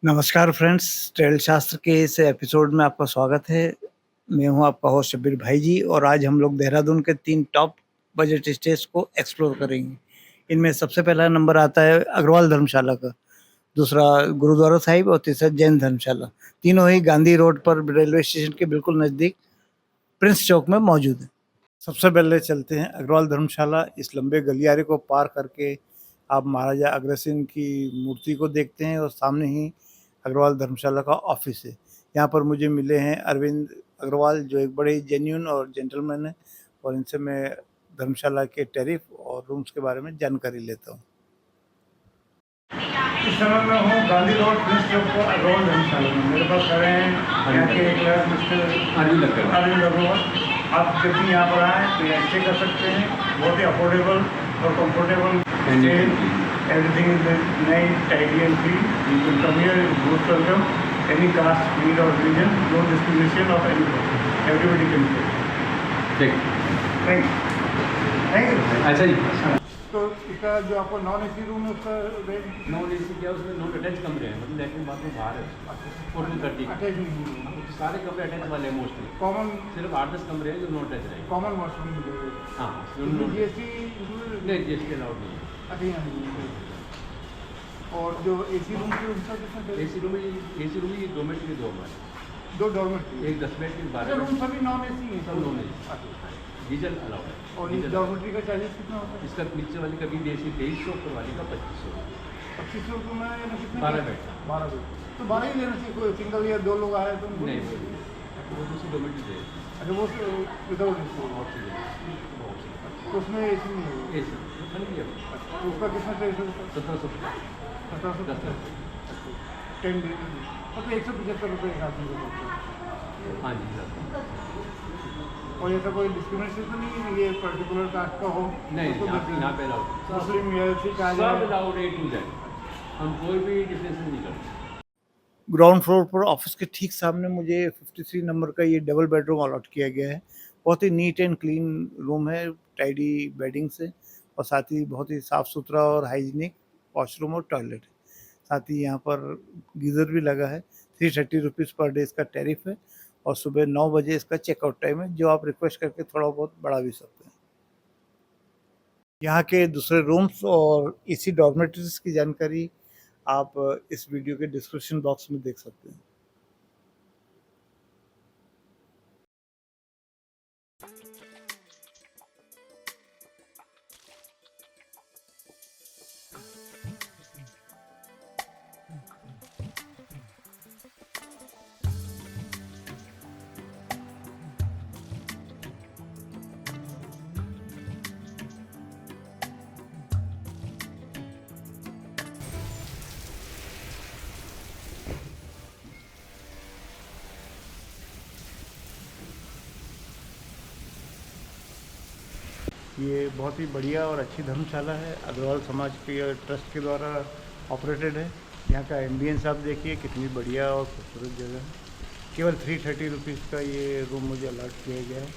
नमस्कार friends, trail शास्त्र के इस एपिसोड में आपका स्वागत है। मैं हूं आपका होस्ट शब्बीर भाई जी और आज हम लोग देहरादून के 3 टॉप बजट स्टेज को एक्सप्लोर करेंगे। इनमें सबसे पहला नंबर आता है अग्रवाल धर्मशाला का, दूसरा गुरुद्वारा साहिब और तीसरा जैन धर्मशाला। तीनों ही गांधी रोड पर रेलवे स्टेशन के बिल्कुल नज़दीक प्रिंस चौक में मौजूद है। सबसे पहले चलते हैं अग्रवाल धर्मशाला। इस लंबे गलियारे को पार करके आप महाराजा अग्रसेन की मूर्ति को देखते हैं और सामने ही अग्रवाल धर्मशाला का ऑफिस है। यहाँ पर मुझे मिले हैं अरविंद अग्रवाल, जो एक बड़े ही जेन्युइन और जेंटलमैन है, और इनसे मैं धर्मशाला के टैरिफ और रूम्स के बारे में जानकारी लेता हूँ। इस समय मैं हूँ गांधी रोड प्रिंस चौक पर अग्रवाल धर्मशाला में। मेरे पास खड़े हैं यहाँ के क्लर्क मिस्टर अरविंद अग्रवाल। आप जब भी यहाँ पर आएँ तो यहाँ स्टे कर सकते हैं। बहुत ही अफोर्डेबल और comfortable stay, everything is nice, tidy and clean. You can come here, most welcome. Any caste, creed और religion, no discrimination of any person, everybody can stay. Thank you. अच्छा जी। तो इसका जो आपको नॉन एसी रूम है उसका rate? Non AC क्या, उसमें नॉन अटैच कमरे हैं, मतलब लैट्रिन बाथरूम बाहर है। टोटल 30 अटैच नहीं, सारे कमरे अटैच वाले हैं मोस्टली। कॉमन सिर्फ 8-10 कमरे हैं जो नॉन अटैच रहेंगे। कॉमन वॉशरूम मिलेगा? हाँ, जीएसटी नहीं, जीएसटी अलाउड नहीं है। और जो एसी रूम की उसका कितना? एसी रूम ही डोमेट्री 2 हमारे, 2 डॉर्मेट्री, एक 10 बेड की 12 रूम सभी नॉन एसी हैं? सब नॉन एसी, डीजल अलाउड है। और इस डॉर्मेट्री का चार्जेस कितना होता है? इसका नीचे वाली का भी देसी 2300, ऊपर वाली का 2500। 2500 रुपये में या कितना? 12 बेड। 12 बेड तो 12 ही लेना चाहिए। कोई सिंगल या 2 लोग आए तो नहीं, वो दूसरी डोमेट्री दे। अच्छा, वो विदाउट ऑक्सीजन तो उसमें एसी नहीं है? एसी तो उसका कितना चार्ज होता है? 1700। 1700 10 डेज मतलब 175 रुपये एक आदमी को पड़ता है। हाँ जी सर। और ऐसा कोई डिस्क्रिमिनेशन तो नहीं है ये पर्टिकुलर कास्ट का हो? नहीं, तो यहाँ पे अलाउड, मुस्लिम या सिख आ सब जाए, अलाउड A to Z, हम कोई भी डिफरेंस नहीं करते। ग्राउंड फ्लोर पर ऑफिस के ठीक सामने मुझे 53 नंबर का ये डबल बेडरूम अलॉट किया गया है। बहुत ही नीट एंड क्लीन रूम है, टाइडी बेडिंग्स है और साथ ही बहुत ही साफ़ सुथरा और हाइजीनिक वॉशरूम और टॉयलेट है। साथ ही यहाँ पर गीज़र भी लगा है। 330 रुपीज़ पर डे इसका टैरिफ है और सुबह 9 बजे इसका चेकआउट टाइम है, जो आप रिक्वेस्ट करके थोड़ा बहुत बढ़ा भी सकते हैं। यहाँ के दूसरे रूम्स और एसी डॉर्मेटरीज की जानकारी आप इस वीडियो के डिस्क्रिप्शन बॉक्स में देख सकते हैं। ये बहुत ही बढ़िया और अच्छी धर्मशाला है, अग्रवाल समाज के ट्रस्ट के द्वारा ऑपरेटेड है। यहाँ का एम्बियंस आप देखिए, कितनी बढ़िया और खूबसूरत जगह है। केवल 330 रुपीज़ का ये रूम मुझे अलॉट किया गया है,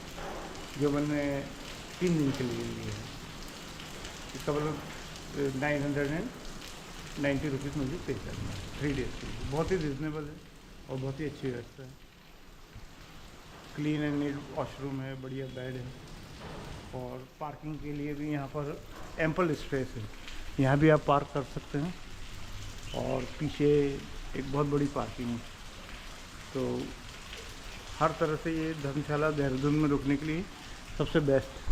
जो मैंने 3 दिन के लिए लिया है। इसका मतलब 990 रुपीज़ मुझे पे करना है 3 डेज़ के लिए। बहुत ही रिजनेबल है और बहुत ही अच्छी व्यवस्था है। क्लीन एंड नीट वॉशरूम है, बढ़िया बेड है और पार्किंग के लिए भी यहाँ पर एम्पल स्पेस है। यहाँ भी आप पार्क कर सकते हैं और पीछे एक बहुत बड़ी पार्किंग है। तो हर तरह से ये धर्मशाला देहरादून में रुकने के लिए सबसे बेस्ट है।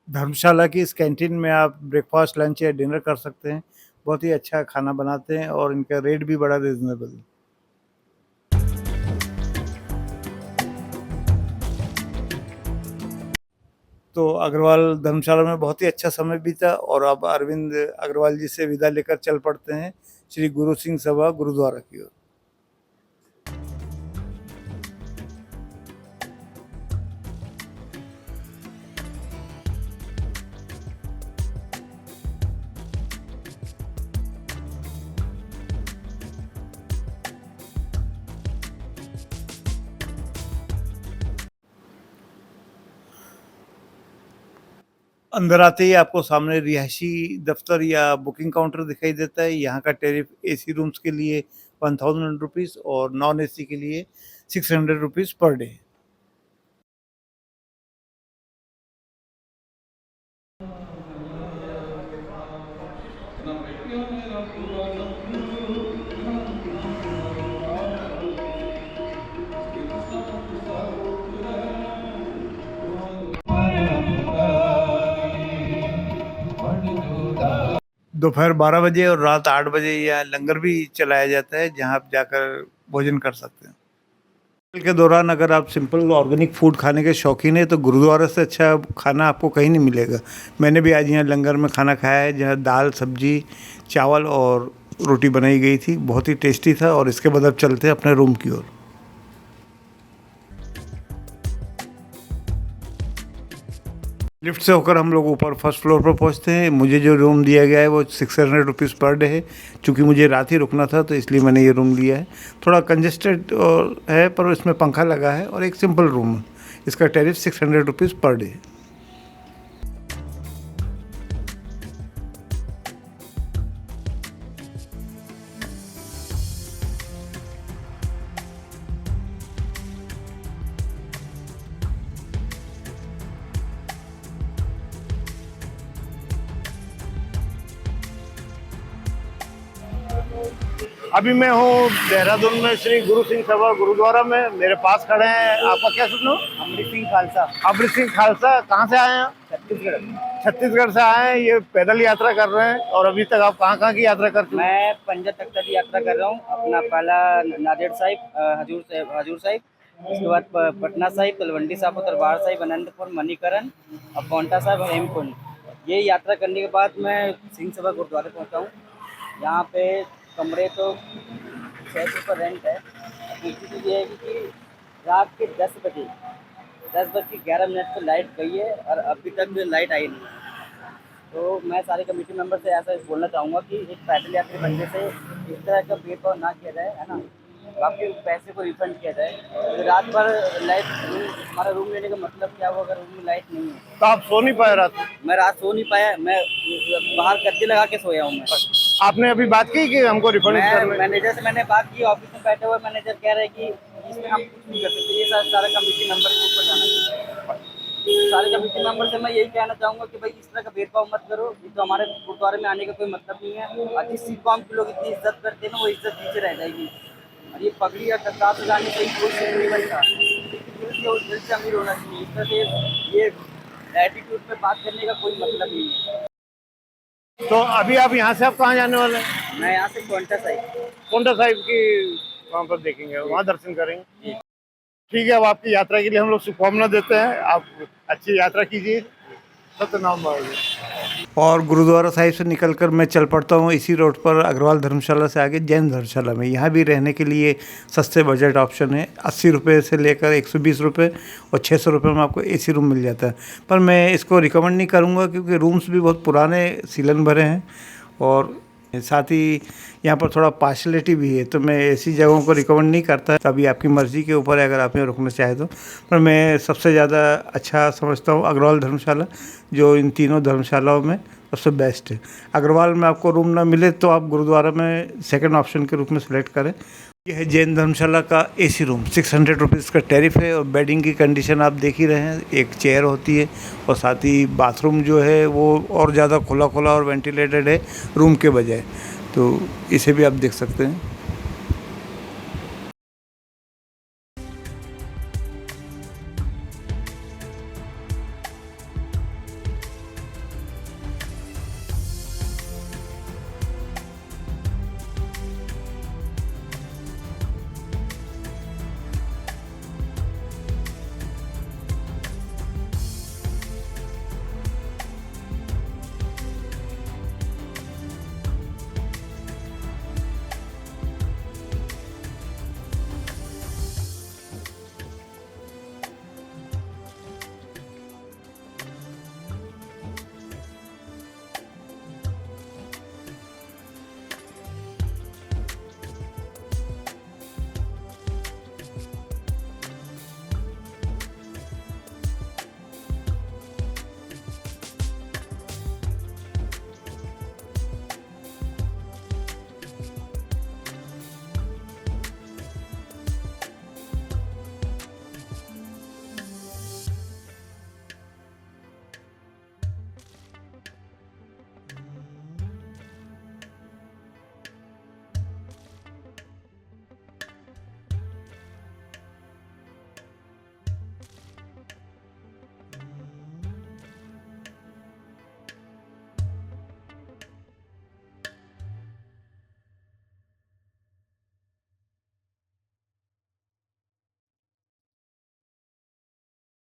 धर्मशाला की इस कैंटीन में आप ब्रेकफास्ट, लंच या डिनर कर सकते हैं। बहुत ही अच्छा खाना बनाते हैं और इनका रेट भी बड़ा रिजनेबल है। तो अग्रवाल धर्मशाला में बहुत ही अच्छा समय बीता और अब अरविंद अग्रवाल जी से विदा लेकर चल पड़ते हैं श्री गुरु सिंह सभा गुरुद्वारा की ओर। अंदर आते ही आपको सामने रिहायशी दफ्तर या बुकिंग काउंटर दिखाई देता है। यहाँ का टैरिफ एसी रूम्स के लिए 1000 रुपीज़ और नॉन एसी के लिए 600 रुपीज़ पर डे। दोपहर 12 बजे और रात 8 बजे यहाँ लंगर भी चलाया जाता है, जहाँ आप जाकर भोजन कर सकते हैं। के दौरान अगर आप सिंपल ऑर्गेनिक फूड खाने के शौकीन हैं तो गुरुद्वारा से अच्छा खाना आपको कहीं नहीं मिलेगा। मैंने भी आज यहाँ लंगर में खाना खाया है, जहाँ दाल, सब्जी, चावल और रोटी बनाई गई थी। बहुत ही टेस्टी था। और इसके बाद अब चलते हैं अपने रूम की ओर। लिफ्ट से होकर हम लोग ऊपर फर्स्ट फ्लोर पर पहुंचते हैं। मुझे जो रूम दिया गया है वो 600 रुपीज़ पर डे है। चूँकि मुझे रात ही रुकना था तो इसलिए मैंने ये रूम लिया है। थोड़ा कंजेस्टेड है पर इसमें पंखा लगा है और एक सिंपल रूम है। इसका टैरिफ 600 रुपीज़ पर डे है। अभी मैं हूँ देहरादून में श्री गुरु सिंह सभा गुरुद्वारा में। मेरे पास खड़े हैं, आपका क्या सुनो? अमृत सिंह खालसा। अमृत सिंह खालसा। कहाँ से आए हैं? छत्तीसगढ़। छत्तीसगढ़ से आए हैं। ये पैदल यात्रा कर रहे हैं। और अभी तक आप कहाँ की यात्रा कर चुके हैं? मैं पंजा तख्त की यात्रा कर रहा हूँ। अपना पहला नांदेड़ साहिब, हजूर साहिब, उसके बाद पटना साहिब, तलवंडी साहिब, दरबार साहिब, अनंतपुर, मणिकरण और पौंटा साहिब, हेमकुंड। ये यात्रा करने के बाद मैं सिंह सभा गुरुद्वारे पहुँचा हूँ। यहाँ पे कमरे तो 600 रुपये रेंट है। दूसरी चीज़ ये है कि रात के 10 बज के 11 मिनट पर लाइट गई है और अभी तक लाइट आई नहीं। तो मैं सारे कमेटी मेंबर से ऐसा बोलना चाहूँगा कि एक पैदल यात्री बनने से इस तरह का भेदभाव ना किया जाए, है ना। बाकी पैसे को रिफंड किया जाए। तो रात भर लाइट हमारा रूम लेने का मतलब क्या हुआ अगर रूम में लाइट नहीं है? तो आप सो नहीं पाए रात? मैं रात सो नहीं पाया। मैं बाहर गद्दे लगा के सोया हूँ। मैं आपने अभी बात की कि हमको रिफंड? मैनेजर से मैंने बात की। ऑफिस में बैठे हुए मैनेजर कह रहे हैं कि इसमें हम कुछ नहीं कर सकते। ये सारा कमेटी मेंबर के ऊपर जाना चाहिए। सारे कमेटी मेंबर से मैं यही कहना चाहूँगा कि भाई इस तरह का भेदभाव मत करो। ये तो हमारे गुरुद्वारे में आने का कोई मतलब नहीं है। और जिस चीज़ को हम लोग इतनी इज्जत करते हैं ना, वो इज्जत पीछे रह जाएगी। और ये पगड़ी या दस्तार सजाने से कोई सिर्फ नहीं बनता। दिल से अमीर होना चाहिए। इस तरह से ये एटीट्यूड पे बात करने का कोई मतलब नहीं है। तो अभी आप यहाँ से आप कहाँ जाने वाले हैं? मैं यहाँ से पौंटा साहिब की वहाँ पर देखेंगे, वहाँ दर्शन करेंगे। ठीक है, अब आपकी यात्रा के लिए हम लोग शुभकामना देते हैं। आप अच्छी यात्रा कीजिए। सतनाम बाबा। और गुरुद्वारा साहिब से निकलकर मैं चल पड़ता हूँ इसी रोड पर अग्रवाल धर्मशाला से आगे जैन धर्मशाला में। यहाँ भी रहने के लिए सस्ते बजट ऑप्शन है। 80 रुपये से लेकर 120 रुपये और 600 रुपये में आपको एसी रूम मिल जाता है। पर मैं इसको रिकमेंड नहीं करूँगा क्योंकि रूम्स भी बहुत पुराने सीलन भरे हैं और साथ ही यहाँ पर थोड़ा पार्शलिटी भी है। तो मैं ऐसी जगहों को रिकमेंड नहीं करता। तभी आपकी मर्ज़ी के ऊपर है अगर आप यहाँ रुकना चाहें तो। पर मैं सबसे ज़्यादा अच्छा समझता हूँ अग्रवाल धर्मशाला, जो इन तीनों धर्मशालाओं में सबसे बेस्ट है। अग्रवाल में आपको रूम ना मिले तो आप गुरुद्वारा में सेकंड ऑप्शन के रूप में सेलेक्ट करें। यह है जैन धर्मशाला का एसी रूम। 600 रुपीज़ का टैरिफ है। और बेडिंग की कंडीशन आप देख ही रहे हैं। एक चेयर होती है और साथ ही बाथरूम जो है वो और ज़्यादा खुला और वेंटिलेटेड है रूम के बजाय। तो इसे भी आप देख सकते हैं।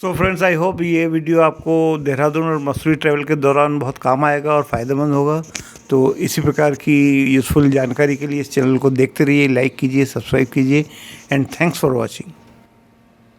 सो फ्रेंड्स, आई होप ये वीडियो आपको देहरादून और मसूरी ट्रैवल के दौरान बहुत काम आएगा और फ़ायदेमंद होगा। तो इसी प्रकार की यूज़फुल जानकारी के लिए इस चैनल को देखते रहिए, लाइक कीजिए, सब्सक्राइब कीजिए एंड थैंक्स फॉर वॉचिंग।